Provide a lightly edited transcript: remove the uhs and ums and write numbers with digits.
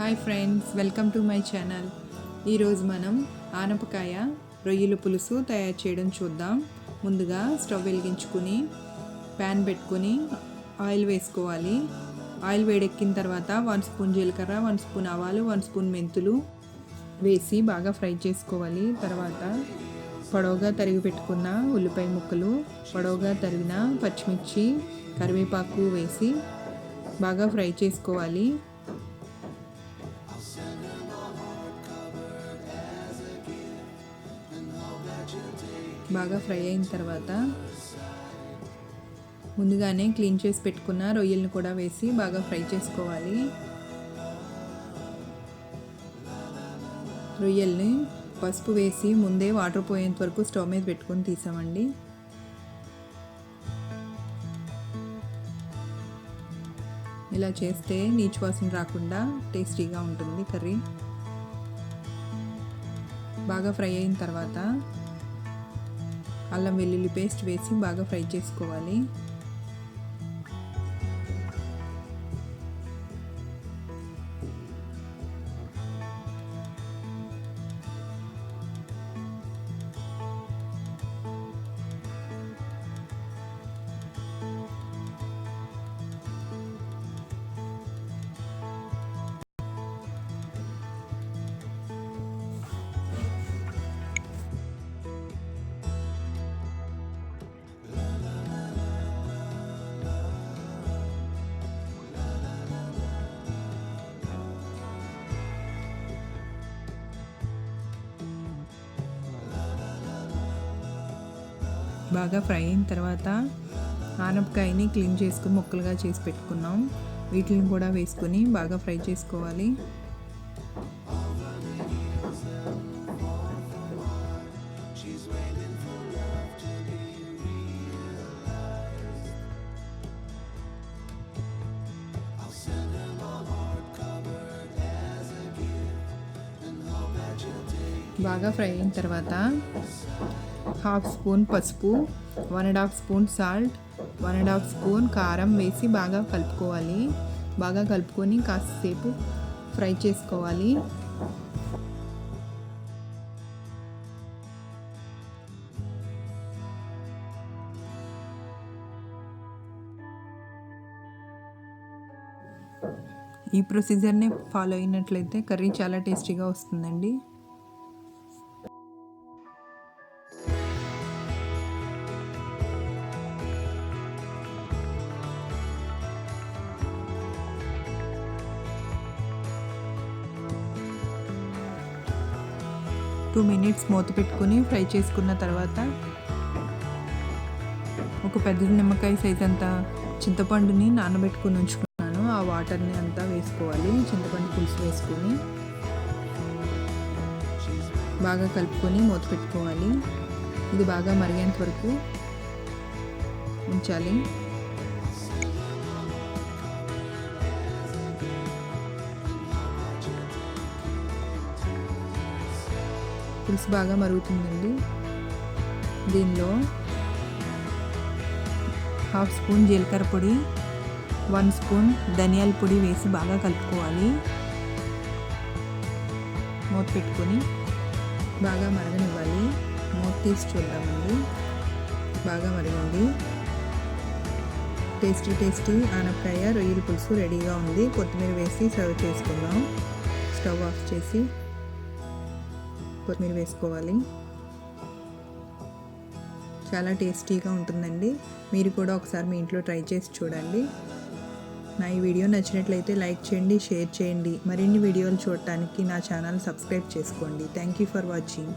Hi friends, welcome to my channel. ఈరోజు మనం ఆనపకాయ రొయ్యల పులుసు తయారు చేయడం చూద్దాం. ముందుగా స్టవ్ వెలిగించుకుని ప్యాన్ పెట్టుకుని ఆయిల్ వేసుకోవాలి. ఆయిల్ వేడెక్కిన తర్వాత 1 స్పూన్ జీలకర్ర, 1 స్పూన్ ఆవాలు, 1 స్పూన్ మెంతులు వేసి బాగా ఫ్రై చేసుకోవాలి. తర్వాత పొడవుగా తరిగి పెట్టుకున్న ఉల్లిపాయ ముక్కలు, పొడవుగా తరిగిన పచ్చిమిర్చి, కరివేపాకు వేసి బాగా ఫ్రై చేసుకోవాలి. బాగా ఫ్రై అయిన తర్వాత ముందుగానే క్లీన్ చేసి పెట్టుకున్న రొయ్యలను కూడా వేసి బాగా ఫ్రై చేసుకోవాలి. రొయ్యల్ని పసుపు వేసి ముందే వాటర్ పోయేంత వరకు స్టవ్ మీద పెట్టుకొని తీసామండి. ఇలా చేస్తే నీచు వాసన రాకుండా టేస్టీగా ఉంటుంది కర్రీ. బాగా ఫ్రై అయిన తర్వాత అల్లం వెల్లుల్లి పేస్ట్ వేసి బాగా ఫ్రై చేసుకోవాలి. బాగా ఫ్రై అయిన తర్వాత ఆనపకాయని క్లీన్ చేసుకుని ముక్కలుగా చేసి పెట్టుకున్నాం. వీటిని కూడా వేసుకొని బాగా ఫ్రై చేసుకోవాలి. బాగా ఫ్రై అయిన తర్వాత 1/2 స్పూన్ పసుపు, 1.5 స్పూన్ సాల్ట్, 1.5 స్పూన్ కారం వేసి బాగా కలుపుకోవాలి. బాగా కలుపుకొని కాసేపు ఫ్రై చేసుకోవాలి. ఈ ప్రొసీజర్ని ఫాలో అయినట్లయితే కర్రీ చాలా టేస్టీగా వస్తుందండి. టూ మినిట్స్ మూత పెట్టుకుని ఫ్రై చేసుకున్న తర్వాత ఒక పెద్ద నిమ్మకాయ సైజ్ అంతా చింతపండుని నానబెట్టుకుని ఉంచుకున్నాను. ఆ వాటర్ని అంతా వేసుకోవాలి. చింతపండు పులుసు వేసుకొని బాగా కలుపుకొని మూత పెట్టుకోవాలి. ఇది బాగా మరిగేంత వరకు ఉంచాలి. పులుసు బాగా మరుగుతుందండి. దీనిలో 1/2 స్పూన్ జీలకర్ర పొడి, 1 స్పూన్ ధనియాల పొడి వేసి బాగా కలుపుకోవాలి. మూత పెట్టుకొని బాగా మరగనివ్వాలి. మూత తీసి చూద్దామండి. బాగా మరిగింది. టేస్టీ ఆనపకాయ రొయ్యల పులుసు రెడీగా ఉంది. కొత్తిమీర వేసి సర్వ్ చేసుకుందాం. స్టవ్ ఆఫ్ చేసి కొత్తిమీర వేసుకోవాలి. చాలా టేస్టీగా ఉంటుందండి. మీరు కూడా ఒకసారి మీ ఇంట్లో ట్రై చేసి చూడండి. నా ఈ వీడియో నచ్చినట్లయితే లైక్ చేయండి, షేర్ చేయండి. మరిన్ని వీడియోలు చూడటానికి నా ఛానల్ సబ్స్క్రైబ్ చేసుకోండి. Thank you for watching.